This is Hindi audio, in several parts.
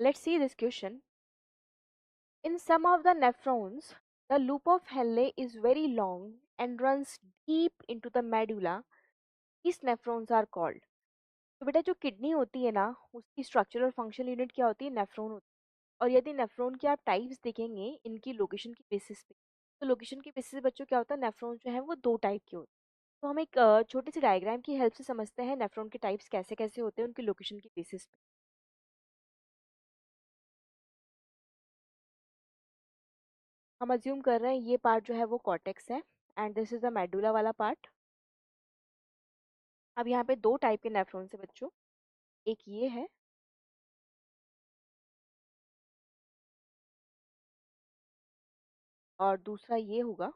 Let's see this question. In some of the nephrons, the loop of Henle is very long and runs deep into the medulla. These nephrons are called. तो बेटा जो किडनी होती है ना, उसकी स्ट्रक्चरल फंक्शनल यूनिट क्या होती है? नेफ्रॉन होती है। और यदि नेफ्रॉन के आप टाइप्स देखेंगे इनकी लोकेशन की बेसिस पे, तो लोकेशन के बेसिस पे बच्चों क्या होता है, नेफ्रॉन जो है वो दो टाइप के होते हैं। तो हम एक छोटी सी डायग्राम की हेल्प से समझते हैं नेफ्रॉन के टाइप्स कैसे कैसे होते हैं उनकी लोकेशन की बेसिस पे। हम अज्यूम कर रहे हैं ये पार्ट जो है वो कॉर्टेक्स है and this is the medulla वाला पार्ट। अब यहाँ पे दो टाइप के नेफ्रॉन्स है बच्चों, एक ये है और दूसरा ये होगा।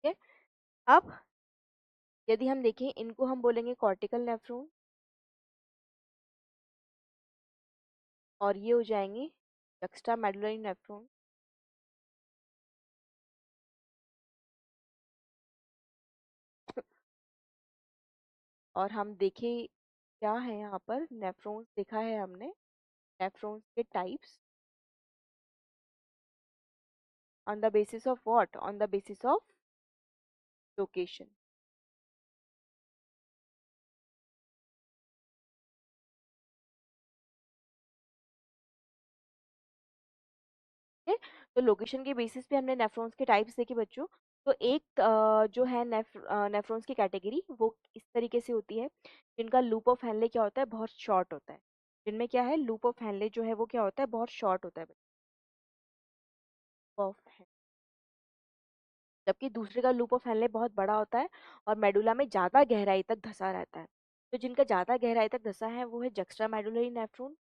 ठीक है। अब यदि हम देखें इनको हम बोलेंगे कॉर्टिकल नेफ्रॉन और ये हो जाएंगे जक्स्टा मेडुलरी नेफ्रॉन। और हम देखें क्या है यहाँ पर, नेफ्रॉन्स देखा है हमने, नेफ्रॉन्स के types on the basis of what, on the basis of location. ठीक है, तो लोकेशन के बेसिस पे हमने नेफ्रॉन्स के टाइप्स देखे बच्चों। तो एक जो है नेफ्रॉन्स की कैटेगरी वो इस तरीके से होती है जिनका लूप ऑफ हेनले क्या होता है, बहुत शॉर्ट होता है। जिनमें क्या है, लूप ऑफ हेनले जो है वो क्या होता है, बहुत शॉर्ट होता है ऑफ। जबकि दूसरे का लूप ऑफ हेनले बहुत बड़ा होता है और मेडुला में ज़्यादा गहराई तक धंसा रहता है। तो जिनका ज़्यादा गहराई तक धंसा है वो है जक्स्ट्रा मेडुलरी नेफ्रॉन।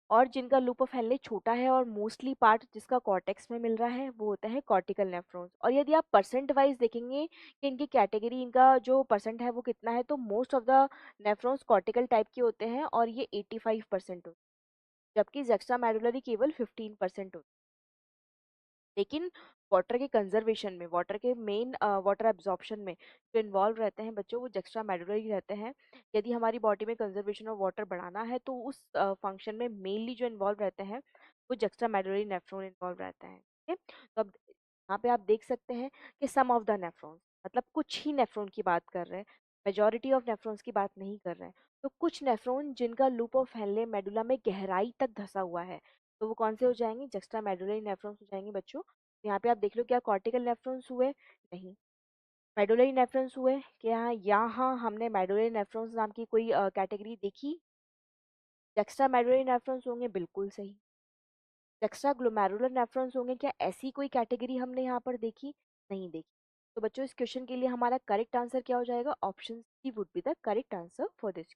और जिनका लूप ऑफ हेनले छोटा है और मोस्टली पार्ट जिसका कॉर्टेक्स में मिल रहा है वो होता है कॉर्टिकल नेफ्रॉन्स। और यदि आप परसेंट वाइज देखेंगे कि इनकी कैटेगरी, इनका जो परसेंट है वो कितना है, तो most of the nephrons cortical type के होते हैं और ये 85% होते हैं, जबकि जक्स्ट्रा मेडुलरी केवल 15% होते हैं। लेकिन वाटर के कंजर्वेशन में, वाटर के मेन वाटर एब्जॉर्प्शन में जो इन्वॉल्व रहते हैं बच्चों, वो जक्स्ट्रा मेडुलरी रहते हैं। यदि हमारी बॉडी में कंजर्वेशन ऑफ वाटर बढ़ाना है तो उस फंक्शन में मेनली जो इन्वॉल्व रहते हैं वो जक्स्ट्रा मेडुलरी नेफ्रॉन इन्वॉल्व रहते हैं। ठीक है, तो अब यहाँ पे आप देख सकते हैं कि सम ऑफ द नेफ्रॉन्स, मतलब कुछ ही नेफ्रॉन की बात कर रहे हैं, मेजोरिटी ऑफ नेफ्रॉन्स की बात नहीं कर रहे हैं। तो कुछ नेफ्रॉन जिनका लूप ऑफ हेनले मेडुला में गहराई तक धंसा हुआ है, तो वो कौन से हो जाएंगे, जक्स्ट्रा मेडुलरी नेफ्रॉन्स हो जाएंगे बच्चों। यहाँ पे आप देख लो, क्या कॉर्टिकल नेफ्रॉन्स हुए? नहीं। मेडुलरी नेफ्रॉन्स हुए क्या? यहाँ हमने मेडुलरी नेफ्रॉन्स नाम की कोई कैटेगरी देखी? जक्स्ट्रा मेडुलरी नेफ्रॉन्स होंगे, बिल्कुल सही। एक्स्ट्रा ग्लोमेरुलर नेफ्रॉन्स होंगे क्या? ऐसी कोई कैटेगरी हमने यहाँ पर देखी? नहीं देखी। तो बच्चों इस क्वेश्चन के लिए हमारा करेक्ट आंसर क्या हो जाएगा? Option C would be the correct answer for this.